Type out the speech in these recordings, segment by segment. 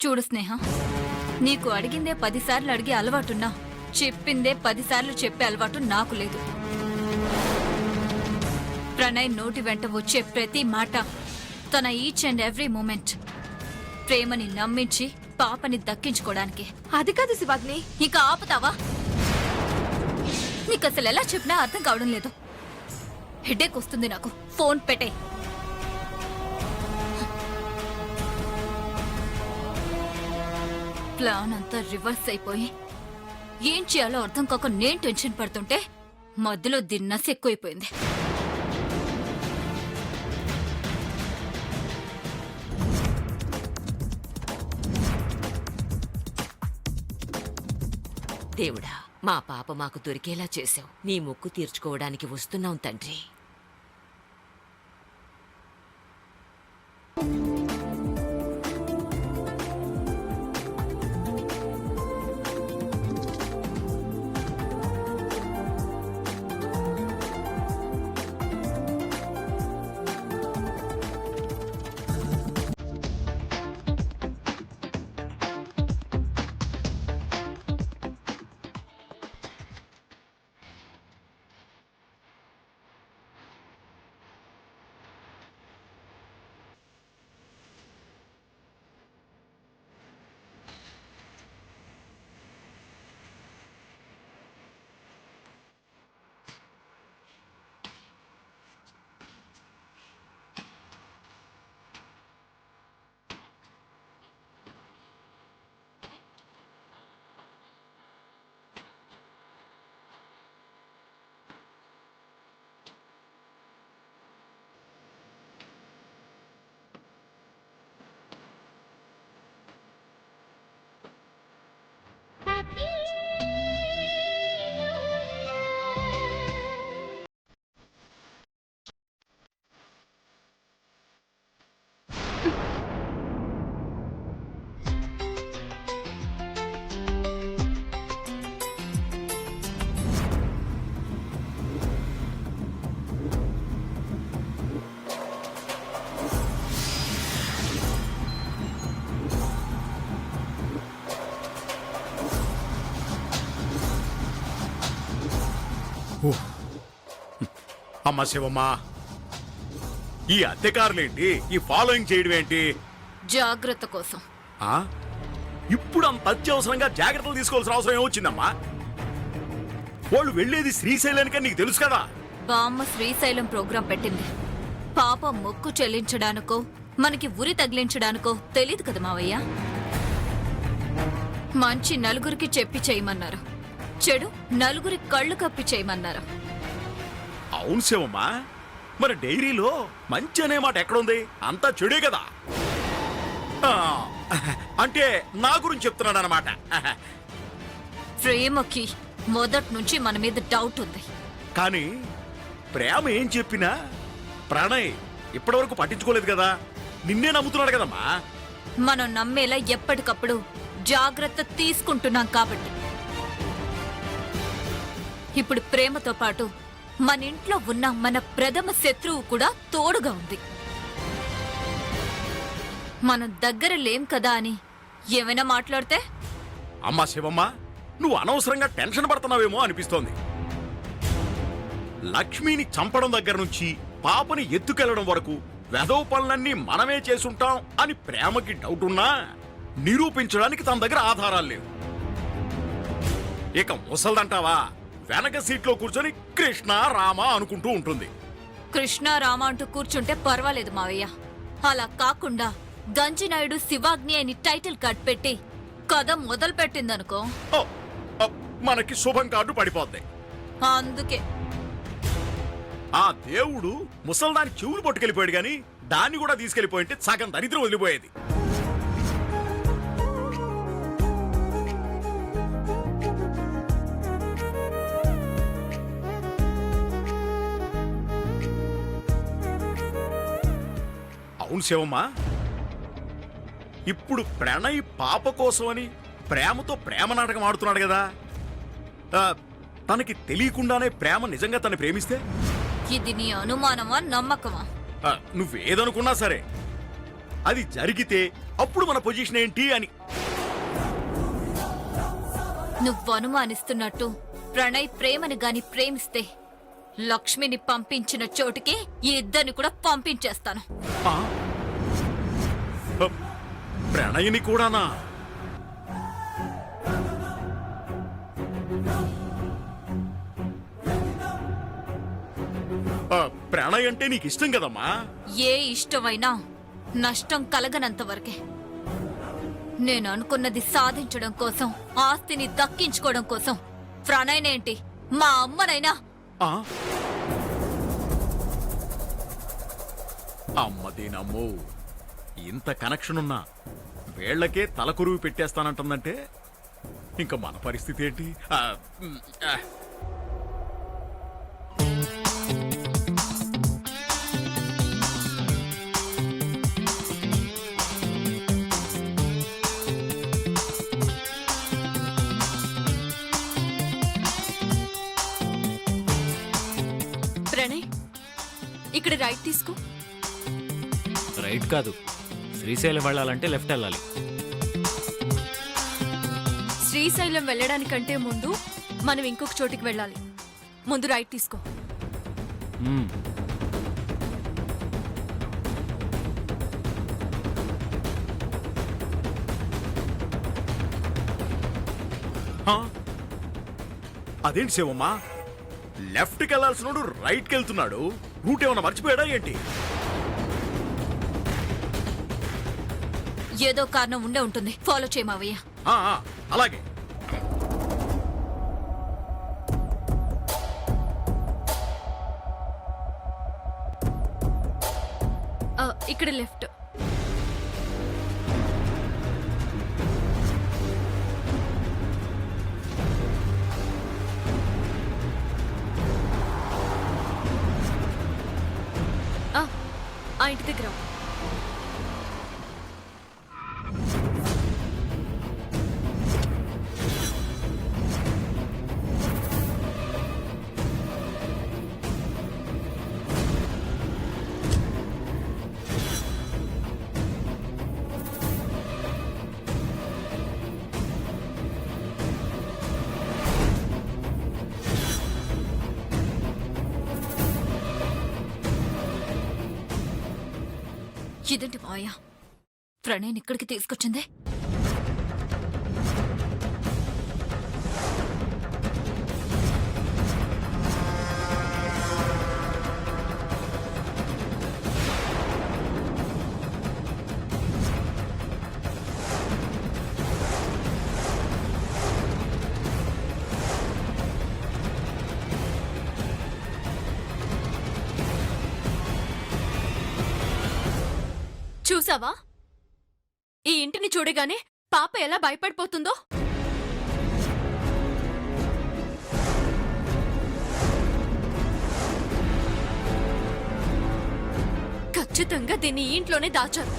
చూడు స్నేహ, నీకు అడిగిందే 10 సార్లు అడిగే అలవాటున్నా చెప్పిందే 10 సార్లు చెప్పే అలవాటు నాకు లేదు. ప్రణయ్ నోటి వెంట వచ్చే ప్రతి మాట, తన ఈచ్ అండ్ ఎవ్రీ మూమెంట్ ప్రేమని నమ్మించి పాపని దక్కించుకోవడానికి. అది కాదు శివాగ్ని. ఇక ఆపుతావా? నీకు అసలు ఎలా చెప్పినా అర్థం కావడం లేదు. హెడేక్ వస్తుంది నాకు. ఫోన్ పెట్టే. ప్లాన్ అంతా రివర్స్ అయిపోయి ఏం చేయాలో అర్థం కాక నేను టెన్షన్ పడుతుంటే మధ్యలో దిన్నస్ ఎక్కువైపోయింది. దేవుడా, మా పాప మాకు దొరికేలా చేశావు. నీ మొక్కు తీర్చుకోవడానికి వస్తున్నాం తండ్రి. అమ్మ శివమ్మ, ఈ అద్దెకారులేంటి, ఈ ఫాలోయింగ్ చేయడం ఏంటి? జాగ్రత్త కోసం. ఇప్పుడు అంత అత్యవసరంగా జాగ్రత్తలు తీసుకోవాల్సిన అవసరం ఏమొచ్చిందమ్మా? వాళ్ళు వెళ్లేది శ్రీశైలానికి నీకు తెలుసు కదా. బామ్మ శ్రీశైలం ప్రోగ్రాం పెట్టింది. పాప మొక్కు చెల్లించడానికో మనకి ఉరి తగిలించడానికో తెలీదు కదా మావయ్య. మంచి నలుగురికి చెప్పి చేయమన్నారు, చెడు నలుగురి కళ్ళు కప్పి చేయమన్నారు. అవును శివమ్మ, మరి డైరీలో మంచి అనే మాట ఎక్కడుంది? అంతా చెడే కదా. అంటే నా గురించి చెప్తున్నాడు అనమాట. ప్రేమకి మొదటి నుంచి మన మీద డౌట్ ఉంది. కానీ ప్రేమ ఏం చెప్పినా ప్రణయ్ ఇప్పటివరకు పట్టించుకోలేదు కదా. నిన్నే నమ్ముతున్నాడు కదమ్మా. మనం నమ్మేలా ఎప్పటికప్పుడు జాగ్రత్త తీసుకుంటున్నాం కాబట్టి ఇప్పుడు ప్రేమతో పాటు మన ఇంట్లో ఉన్న మన ప్రథమ శత్రువు కూడా తోడుగా ఉంది. మనం దగ్గర లేం కదా అని ఏమైనా మాట్లాడితే? అమ్మా శివమ్మ, నువ్వు అనవసరంగా టెన్షన్ పడుతున్నావేమో అనిపిస్తోంది. లక్ష్మిని చంపడం దగ్గర నుంచి పాపని ఎత్తుకెళ్లడం వరకు వెధవ పనులన్నీ మనమే చేసుంటాం అని ప్రేమకి డౌట్ ఉన్నా నిరూపించడానికి తన దగ్గర ఆధారాలు లేవు. ఇక ముసల్దంటావా, వెనక సీట్లో కూర్చొని కృష్ణ రామ అనుకుంటూ ఉంటుంది. కృష్ణ రామ అంటూ కూర్చుంటే పర్వాలేదు మావయ్య. అలా కాకుండా గంజినాయుడు శివాగ్ని అని టైటిల్ కార్డ్ పెట్టి కథ మొదలు పెట్టిందనుకో, మనకి శుభం కార్డు పడిపోద్ది. అందుకే ఆ దేవుడు ముసల్దాని చెవులు పట్టుకెళ్ళిపోయాడు గాని దాన్ని కూడా తీసుకెళ్లిపోయింటే సగం దరిద్రం వదిలిపోయేది. అవును శివమ్మ, ఇప్పుడు ప్రణయ్ పాప కోసమని ప్రేమతో ప్రేమ నాటకం ఆడుతున్నాడు కదా. తనకి తెలియకుండానే ప్రేమ నిజంగా తను ప్రేమిస్తే? ఇది నీ అనుమానమా నమ్మకమా? నువ్వేదనుకున్నా సరే, అది జరిగితే అప్పుడు మన పొజిషన్ ఏంటి అని. నువ్వు అనుమానిస్తున్నట్టు ప్రణయ్ ప్రేమని గాని ప్రేమిస్తే లక్ష్మిని పంపించిన చోటుకి ఈ ఇద్దరిని కూడా పంపించేస్తాను. ఆ? ప్రణయిని కూడానా? ప్రణయ్ అంటే నీకు ఇష్టం కదమ్మా. ఏ ఇష్టమైనా నష్టం కలగనంత వరకే. నేను అనుకున్నది సాధించడం కోసం, ఆస్తిని దక్కించుకోవడం కోసం ప్రణయ్నేంటి మా అమ్మనైనా ఆ? అమ్మదేనమ్మో, ఇంత కనెక్షన్ ఉన్నా వేళ్లకే తలకురువు పెట్టేస్తానంటుందంటే ఇంకా మన పరిస్థితి ఏంటి? ప్రణయ్, ఇక్కడ రైట్ తీసుకో. రైట్ కాదు, శ్రీశైలం వెళ్ళాలంటే లెఫ్ట్ వెళ్ళాలి. శ్రీశైలం వెళ్ళడానికంటే ముందు మనం ఇంకొక చోటికి వెళ్ళాలి. ముందు రైట్ తీసుకో. మ్మ్. అదేంటి శివమ్మా, లెఫ్ట్కి వెళ్లాల్సినోడు రైట్కి వెళ్తున్నాడు. రూట్ ఏమన్నా మర్చిపోయాడా ఏంటి? ఏదో కారణం ఉండే ఉంటుంది. ఫాలో చేయమావయ్య. అలాగే. ఇక్కడ లెఫ్ట్. ఆ ఇంటి దగ్గర. ఇదేంటి మావయ్య, ప్రణయ్ని ఇక్కడికి తీసుకొచ్చిందే? చూసావా, ఈ ఇంటిని చూడగానే పాప ఎలా భయపడిపోతుందో. ఖచ్చితంగా దీన్ని ఈ ఇంట్లోనే దాచారు.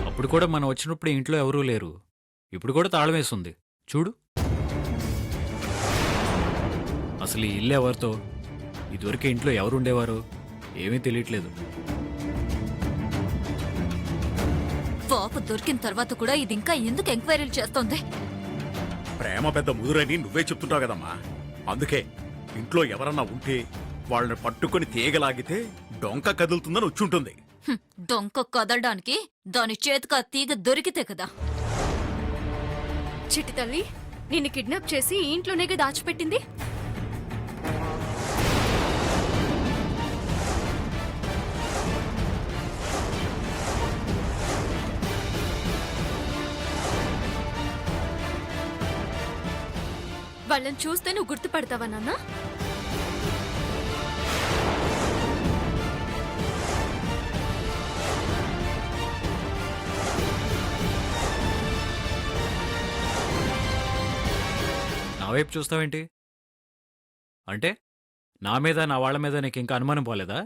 అప్పుడు కూడా మనం వచ్చినప్పుడు ఇంట్లో ఎవరూ లేరు. ఇప్పుడు కూడా తాళం వేస్తుంది చూడు. అసలు ఈ ఇల్లు ఎవరితో? ఇదివరకు ఇంట్లో ఎవరు ఉండేవారు ఏమీ తెలియట్లేదు. పాప దొరికిన తర్వాత కూడా ఇది ఇంకా ఎందుకు ఎంక్వైరీలు చేస్తోంది? ప్రేమ పెద్ద ముదురని నువ్వే చెప్తుంటావు కదమ్మా. అందుకే ఇంట్లో ఎవరన్నా ఉంటే వాళ్ళని పట్టుకొని తీగలాగితే డొంక కదులుతుందని వచ్చుంటుంది. డొంక కదలడానికి దాని చేతికి ఆ తీగ దొరికితే కదా. చిట్టి తల్లి నిన్ను కిడ్నాప్ చేసి ఈ ఇంట్లోనేగా దాచిపెట్టింది. వాళ్ళని చూస్తే నువ్వు గుర్తుపడతావా నాన్న? నా వైపు చూస్తావేంటి? అంటే నా మీద నా వాళ్ళ మీద నీకు ఇంకా అనుమానం పోలేదా?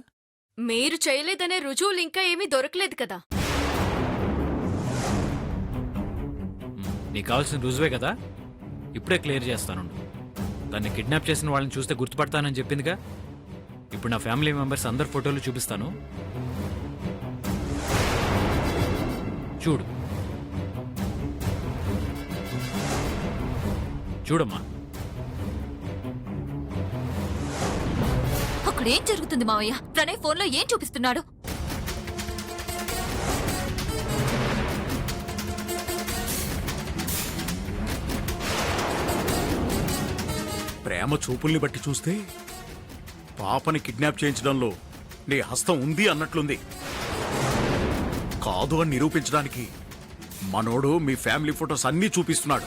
మీరు చేయలేదనే రుజువులు ఇంకా ఏమీ దొరకలేదు కదా. నీకు కావాల్సిన రుజువే కదా, ఇప్పుడే క్లియర్ చేస్తాను. దాన్ని కిడ్నాప్ చేసిన వాళ్ళని చూస్తే గుర్తుపడతానని చెప్పిందిగా. ఇప్పుడు నా ఫ్యామిలీ మెంబర్స్ అందరి ఫోటోలు చూపిస్తాను. చూడు చూడమ్మా. అక్కడ ఏం జరుగుతుంది మావయ్య? ప్రణయ్ ఫోన్లో ఏం చూపిస్తున్నాడు? ప్రేమ చూపుల్ని బట్టి చూస్తే పాపని కిడ్నాప్ చేయించడంలో నీ హస్తం ఉంది అన్నట్లుంది. కాదు అని నిరూపించడానికి మనోడు మీ ఫ్యామిలీ ఫొటోస్ అన్నీ చూపిస్తున్నాడు.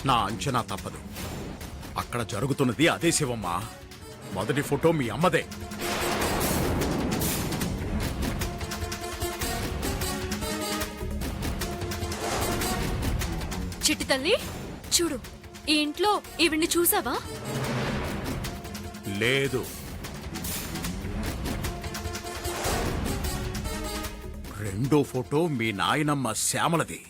నా అంచనా తప్పదు. అక్కడ జరుగుతున్నది అదే శివమ్మ. మొదటి ఫోటో మీ అమ్మదే. చిట్టి తల్లి చూడు, ఈ ఇంట్లో ఈవిడ్ని చూసావా? లేదు. రెండో ఫోటో మీ నాయనమ్మ శ్యామలది.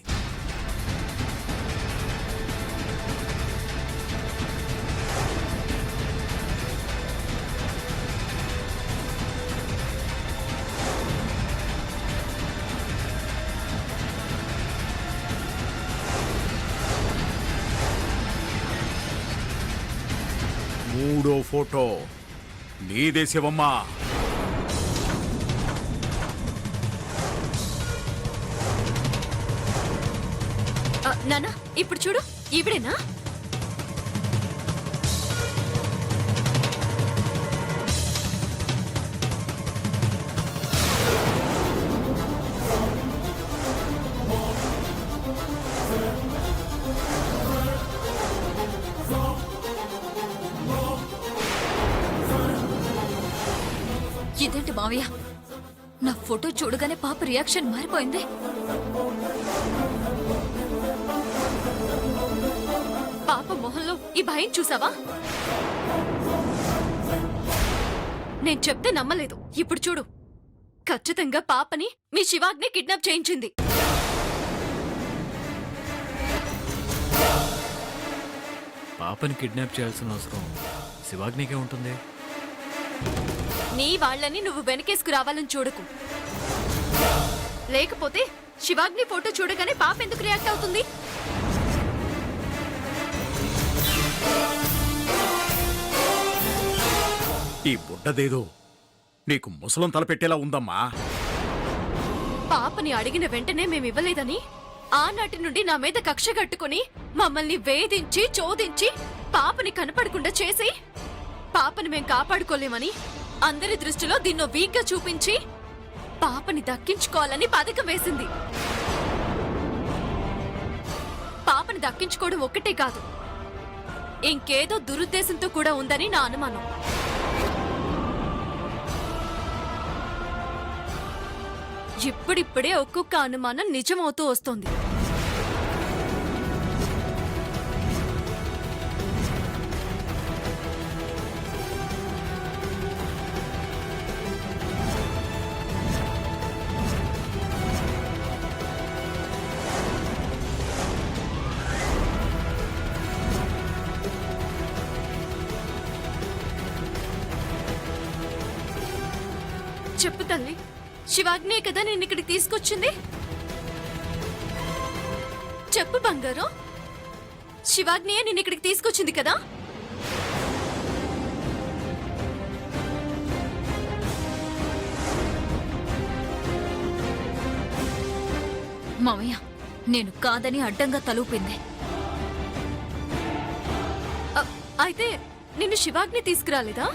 మూడో ఫోటో నీదే శివమ్మ. నానా ఇప్పుడు చూడు, ఈవిడేనా? ఇదేంటి మావయ్య? నా ఫోటో చూడగానే పాప రియాక్షన్ మారిపోయింది. పాప మొహంలో ఈ భయం చూసావా? నేను చెప్తే నమ్మలేదు. ఇప్పుడు చూడు, ఖచ్చితంగా పాపని మీ శివాగ్ని కిడ్నాప్ చేయించింది. పాపని కిడ్నాప్ చేయాల్సిన అవసరం శివాగ్నికే ఉంటుంది. నీ వాళ్ళని నువ్వు వెనకేసుకు రావాలని చూడకు. లేకపోతే శివాగ్ని ఫోటో చూడగానే పాప ఎందుకు రియాక్ట్ అవుతుంది? ఈ బుడ్డదేదో నీకు ముసలం తలపెట్టేలా ఉందమ్మా. పాపని అడిగిన వెంటనే మేమివ్వలేదని ఆనాటి నుండి నా మీద కక్ష కట్టుకుని మమ్మల్ని వేధించి చోదించి పాపని కనపడకుండా చేసి పాపని మేం కాపాడుకోలేమని అందరి దృష్టిలో దీన్నో వీక్గా చూపించి పాపని దక్కించుకోవాలని పథకం వేసింది. పాపని దక్కించుకోవడం ఒక్కటే కాదు, ఇంకేదో దురుద్దేశంతో కూడా ఉందని నా అనుమానం. ఇప్పుడిప్పుడే ఒక్కొక్క అనుమానం నిజమవుతూ వస్తోంది. చెప్పు తల్లి, శివాగ్నే కదా నేను ఇక్కడికి తీసుకొచ్చింది? చెప్పు బంగారం, శివాగ్నియే నేను ఇక్కడికి తీసుకొచ్చింది కదా? మావయ్య, నేను కాదని అడ్డంగా తలూపింది. అయితే నిన్ను శివాగ్ని తీసుకురాలేదా?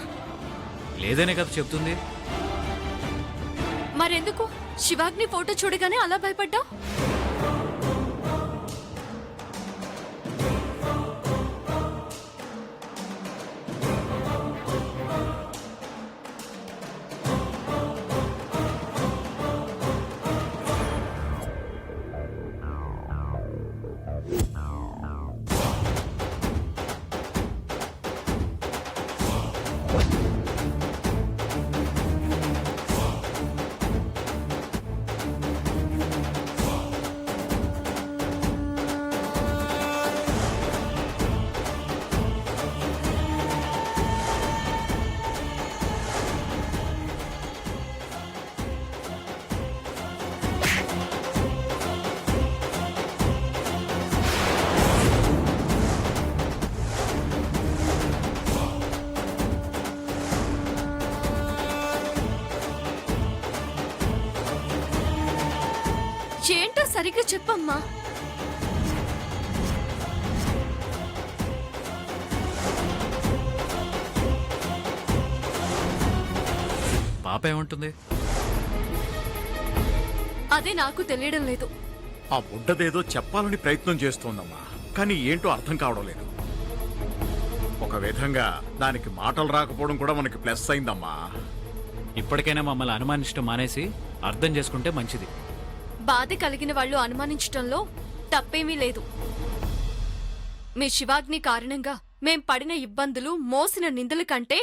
లేదనే కదా చెప్తుంది. మరెందుకు శివాగ్ని ఫోటో చూడగానే అలా భయపడ్డావు? ఏంటో సరిగ్గా చెప్పమ్మా. పాప ఏమంటుంది? అదే నాకు తెలియడం లేదు. ఆ బుడ్డదేదో చెప్పాలని ప్రయత్నం చేస్తోందమ్మా, కానీ ఏంటో అర్థం కావడం లేదు. ఒక విధంగా దానికి మాటలు రాకపోవడం కూడా మనకి ప్లస్ అయిందమ్మా. ఇప్పటికైనా మమ్మల్ని అనుమానించడం మానేసి అర్థం చేసుకుంటే మంచిది. బాధ కలిగిన వాళ్ళు అనుమానించటంలో తప్పేమీ లేదు. మీ శివాగ్ని కారణంగా మేం పడిన ఇబ్బందులు, మోసిన నిందల కంటే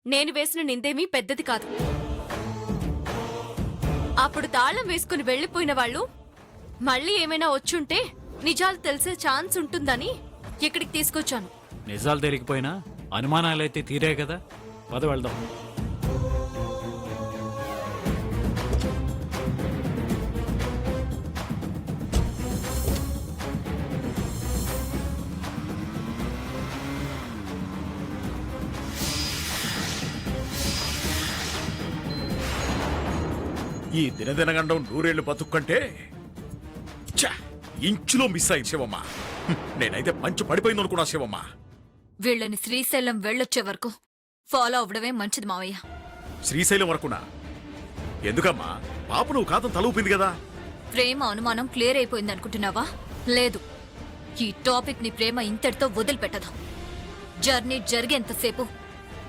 నేను వేసిన నిందేమీ పెద్దది కాదు. అప్పుడు తాళం వేసుకుని వెళ్లిపోయిన వాళ్ళు మళ్ళీ ఏమైనా వచ్చుంటే నిజాలు తెలిసే ఛాన్స్ ఉంటుందని ఇక్కడికి తీసుకొచ్చాను. నిజాలు తెలియకపోయినా అనుమానాలైతే తీరే కదా. పద వెళ్దాం. ఈ దినదినగండం నూరేళ్లు బతుక్కంటే ఛ, ఇంచులో మిస్ అయింది శివమ్మ. నేనైతే మంచి పడిపోయింది అనుకున్నా శివమ్మ. వీళ్ళని శ్రీశైలం వెళ్ళొచ్చే వరకు ఫాలో అవ్వడమే మంచిది మావయ్య. శ్రీశైలం వరకునా? ఎందుకమ్మా? పాప నువ్వు కాదని తలూపింది కదా. ప్రేమ అనుమానం క్లియర్ అయిపోయింది అనుకుంటున్నావా? లేదు, ఈ టాపిక్ ని ప్రేమ ఇంతటితో వదిలిపెట్టదు. జర్నీ జరిగేంతసేపు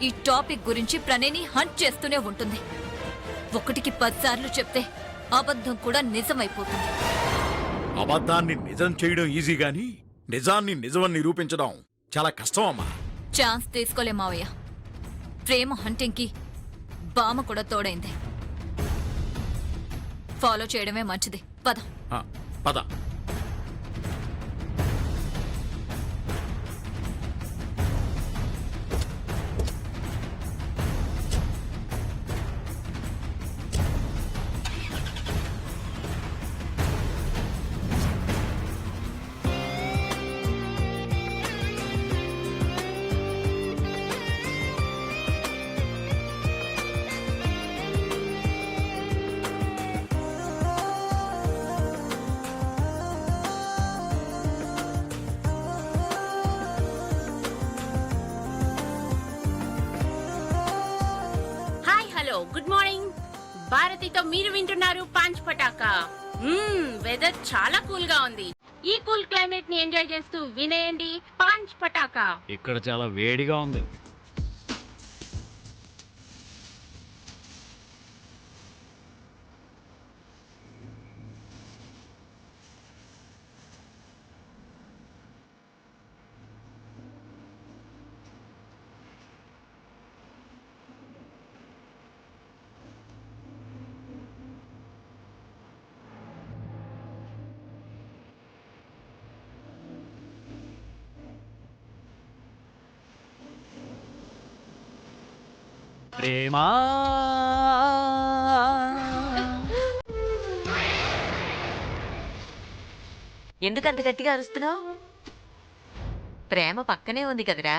ఈ టాపిక్ గురించి ప్రణయని హంట్ చేస్తూనే ఉంటుంది. 1కి 10 సార్లు చెప్తే అబద్ధం కూడా నిజమైపోతుంది. అబద్ధాన్ని నిజం చేయడం ఈజీ గాని నిజాన్ని నిజమని నిరూపించడం చాలా కష్టం అమ్మా. ఛాన్స్ తీసుకోలే మావయ్య. ప్రేమ హంటింగ్ కి బామ కూడా తోడైంది. ఫాలో చేయడమే మంచిది. పద. ఆ, పద. Good morning. భారతితో మీరు వింటున్నారు పాంచ్ పటాకా. వెదర్ చాలా కూల్ గా ఉంది. ఈ కూల్ క్లైమేట్ ని ఎంజాయ్ చేస్తూ వినేయండి పాంచ్ పటాకా. ఇక్కడ చాలా వేడిగా ఉంది. ప్రేమా ఎందుకంత గట్టిగా అరుస్తున్నావు? ప్రేమ పక్కనే ఉంది కదరా.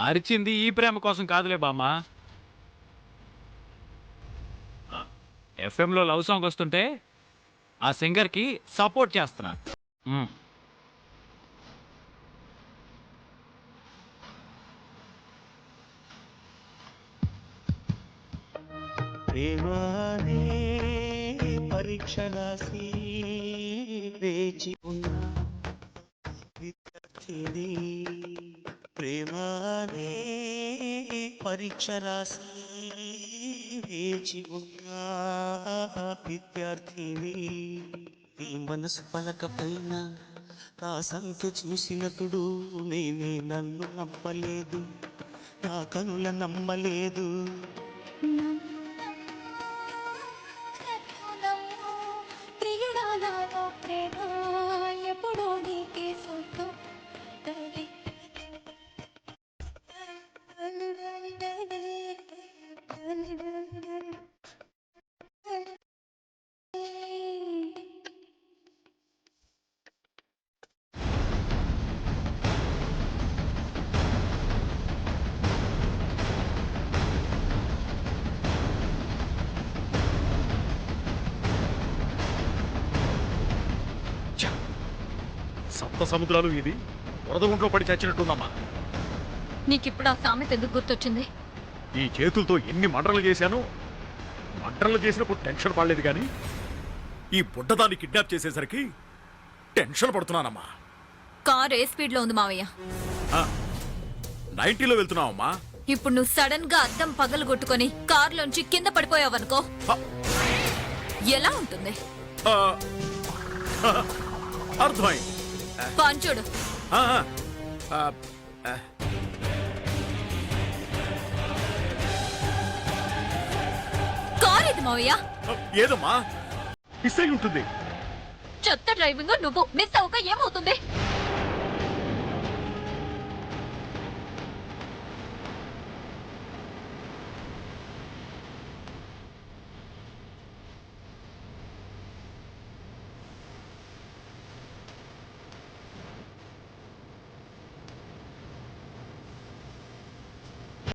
అరిచింది ఈ ప్రేమ కోసం కాదులే బామ్మ. ఎఫ్ఎంలో లవ్ సాంగ్ వస్తుంటే ఆ సింగర్కి సపోర్ట్ చేస్తున్నా. ప్రేమానే పరీక్ష రాసి వేచి ఉన్న విద్యార్థిని, ప్రేమానే పరీక్ష రాసి వేచి ఉన్న విద్యార్థిని, నీ మనసు పలకపైన నా సంఖ్య చూసినప్పుడు నేనే నన్ను నమ్మలేదు, నా కనుల నమ్మలేదు. సప్త సముద్రాలు ఇది వరద ఒంట్లో పడి చచ్చినట్టుందమ్మా. నీకిప్పుడు ఆ సామెత ఎందుకు గుర్తొచ్చింది? ఈ చేతులతో ఎన్ని మంటలు చేశాను. మంటలు చేసినప్పుడు టెన్షన్ పడలేదు కానీ ఈ బుడ్డదాన్ని కిడ్నాప్ చేసేసరికి టెన్షన్ పడుతున్నానమ్మా. కార్ ఏ స్పీడ్ లో ఉంది మావయ్య? 90లో వెళ్తున్నావమ్మా. ఇప్పుడు నువ్వు సడన్ గా అద్దం పగలు కొట్టుకొని కార్లోంచి కింద పడిపోయావనుకో, హ, ఎలా ఉంటుంది? ఆ, అర్థమైంది. పంచుడు. ఆ, ఆ, ఆ, కార్ ఇది మావయ్య. ఏదమ్మా మిస్ అయి ఉంటుంది. చెత్త డ్రైవింగ్ నువ్వు మిస్ అవ్వక ఏమవుతుంది?